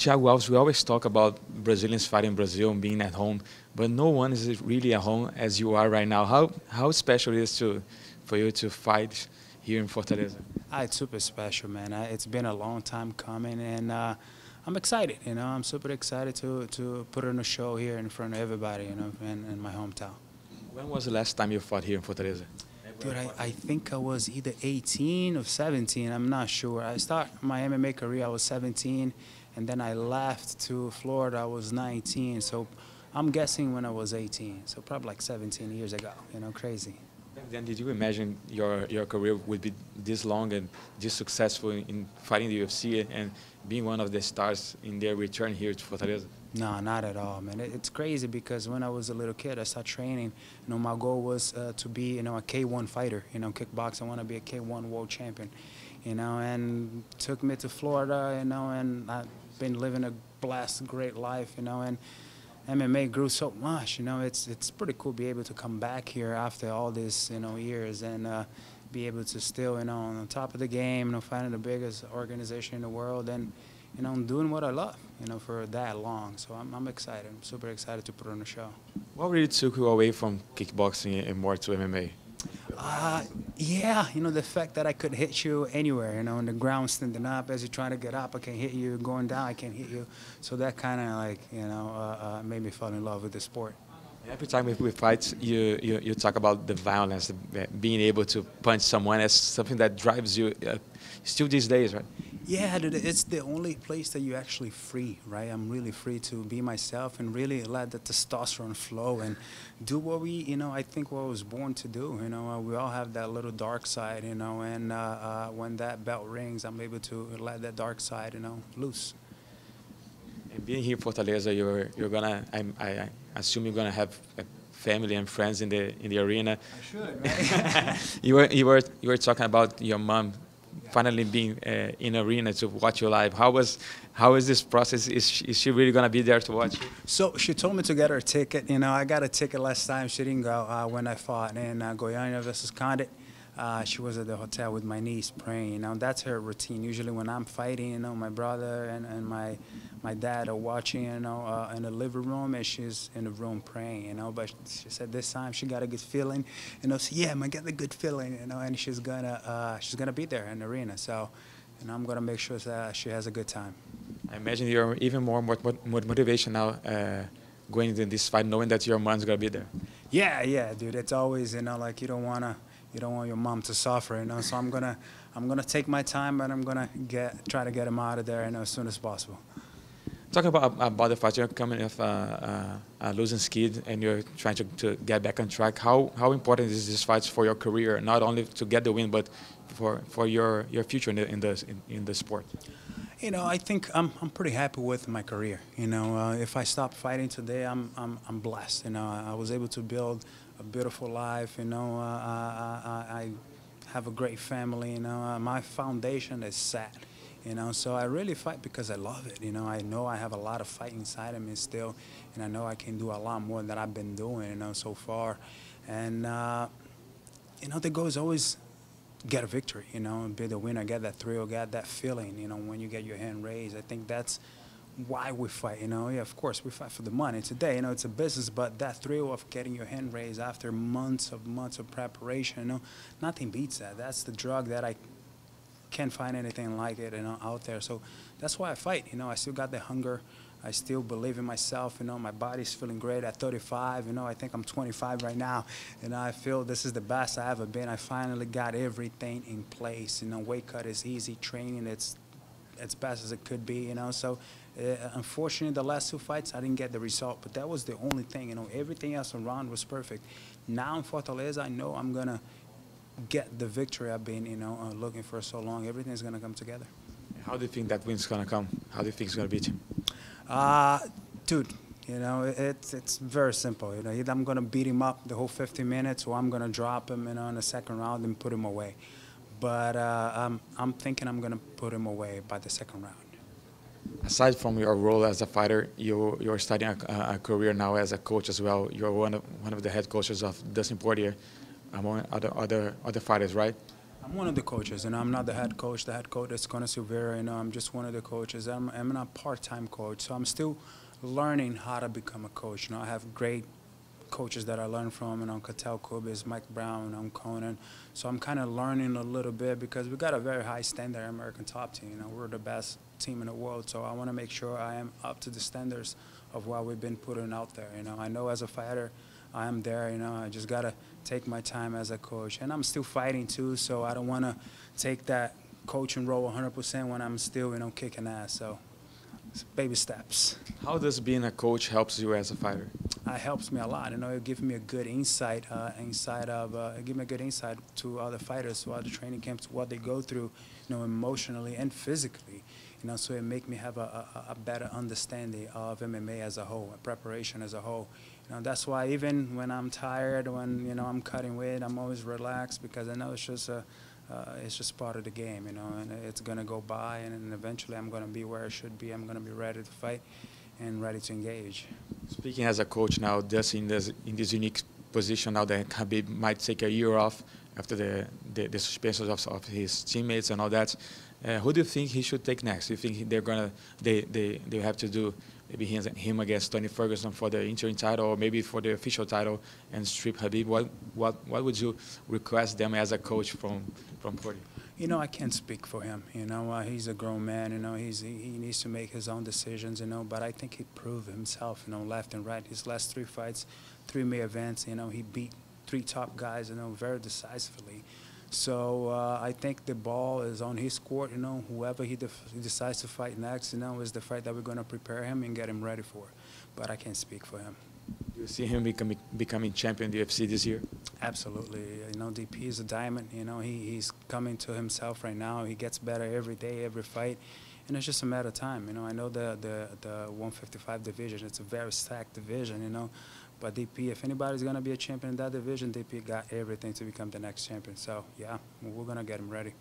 Thiago Alves, we always talk about Brazilians fighting in Brazil and being at home, but no one is really at home as you are right now. How special it is for you to fight here in Fortaleza? It's super special, man. It's been a long time coming, and I'm excited. I'm super excited to put on a show here in front of everybody, in my hometown. When was the last time you fought here in Fortaleza? Dude, I think I was either 18 or 17. I'm not sure. I started my MMA career, I was 17, and then I left to Florida, I was 19. So I'm guessing when I was 18. So probably like 17 years ago, crazy. Back then, did you imagine your career would be this long and this successful in fighting the UFC and being one of the stars in their return here to Fortaleza? No, not at all, man. It's crazy because when I was a little kid, I started training. My goal was to be, a K1 fighter, kickboxing. I want to be a K1 world champion, and took me to Florida, and I've been living a blessed, great life, and MMA grew so much, it's pretty cool to be able to come back here after all these, years and be able to still, on top of the game, fighting the biggest organization in the world and, I'm doing what I love, for that long. So I'm excited. I'm super excited to put on a show. What really took you away from kickboxing and more to MMA? Yeah, the fact that I could hit you anywhere, on the ground, standing up. As you're trying to get up, I can hit you. Going down, I can hit you. So that kind of made me fall in love with the sport. Every time we fight, you talk about the violence, being able to punch someone as something that drives you still these days, right? Yeah, dude, it's the only place that you're actually free, right? I'm really free to be myself and really let the testosterone flow and do what I think what I was born to do. We all have that little dark side, and when that bell rings, I'm able to let that dark side, loose. And being here in Fortaleza, you're gonna. I assume you're gonna have family and friends in the arena. I should, right? you were talking about your mom finally being in arena to watch you live. How is this process? Is she really gonna be there to watch you? So she told me to get her a ticket. I got a ticket last time. She didn't go when I fought in Goiânia versus Condit. She was at the hotel with my niece praying. That's her routine. Usually when I'm fighting, my brother and my dad are watching, in the living room, and she's in the room praying, But she said this time she got a good feeling, So yeah, I get the good feeling, and she's gonna be there in the arena. So, I'm gonna make sure that she has a good time. I imagine you're even more motivation now going into this fight, knowing that your mom's gonna be there. Yeah, dude. It's always, like you don't want your mom to suffer, So I'm gonna take my time, and I'm gonna try to get him out of there, as soon as possible. Talking about the fight, you're coming off a losing skid, and you're trying to get back on track. How important is this fight for your career, not only to get the win, but for your future in the sport? I think I'm pretty happy with my career. If I stop fighting today, I'm blessed. I was able to build a beautiful life. I have a great family. My foundation is set. So I really fight because I love it. I know I have a lot of fight inside of me still, and I know I can do a lot more than I've been doing, so far. And the goal is always get a victory, be the winner, get that thrill, get that feeling, when you get your hand raised. I think that's why we fight, Yeah, of course, we fight for the money today, it's a business, but that thrill of getting your hand raised after months of preparation, nothing beats that. That's the drug that I can't find anything like it, out there. So that's why I fight. I still got the hunger. I still believe in myself. My body's feeling great at 35. I think I'm 25 right now, I feel this is the best I ever been. I finally got everything in place. Weight cut is easy. Training, it's as best as it could be. So unfortunately, the last two fights I didn't get the result, but that was the only thing. Everything else around was perfect. Now in Fortaleza, I know I'm gonna get the victory I've been, looking for so long. Everything's gonna come together. How do you think that win's gonna come? How do you think it's gonna beat him? Dude, it's very simple. Either I'm gonna beat him up the whole 50 minutes, or I'm gonna drop him, in the second round and put him away. But I'm thinking I'm gonna put him away by the second round. Aside from your role as a fighter, you're starting a career now as a coach as well. You're one of the head coaches of Dustin Poirier, among other fighters, right? I'm one of the coaches, and I'm not the head coach. The head coach is Connor Silveira. I'm just one of the coaches. I'm not a part-time coach, so I'm still learning how to become a coach. I have great coaches that I learned from, Cattell Kubis, Mike Brown, Conan. So I'm kind of learning a little bit because we got a very high standard American top team. We're the best team in the world, so I want to make sure I am up to the standards of what we've been putting out there. I know as a fighter, I am there. I just gotta take my time as a coach, and I'm still fighting too. So I don't want to take that coaching role 100% when I'm still, kicking ass. So it's baby steps. How does being a coach helps you as a fighter? It helps me a lot. It gives me a good insight, it gives me a good insight to other fighters, to other training camps, what they go through, emotionally and physically. So it makes me have a better understanding of MMA as a whole, preparation as a whole. That's why even when I'm tired, when I'm cutting weight, I'm always relaxed because I know it's just part of the game, and it's gonna go by, and then eventually I'm gonna be where I should be. I'm gonna be ready to fight and ready to engage. Speaking as a coach now, Dustin is in this unique position now that Khabib might take a year off after the suspensions of his teammates and all that. Who do you think he should take next? Do you think they have to do maybe him against Tony Ferguson for the interim title, or maybe for the official title and strip Khabib? What would you request them as a coach from Porty? I can't speak for him. He's a grown man. He needs to make his own decisions. But I think he proved himself. Left and right. His last 3 fights, 3 main events. He beat 3 top guys. Very decisively. So I think the ball is on his court. Whoever he decides to fight next, is the fight that we're going to prepare him and get him ready for. But I can't speak for him. Do you see him becoming champion in the UFC this year? Absolutely. DP is a diamond. He's coming to himself right now. He gets better every day, every fight, and it's just a matter of time. I know the 155 division, it's a very stacked division, but DP, if anybody's going to be a champion in that division, DP got everything to become the next champion. So, yeah, we're going to get him ready.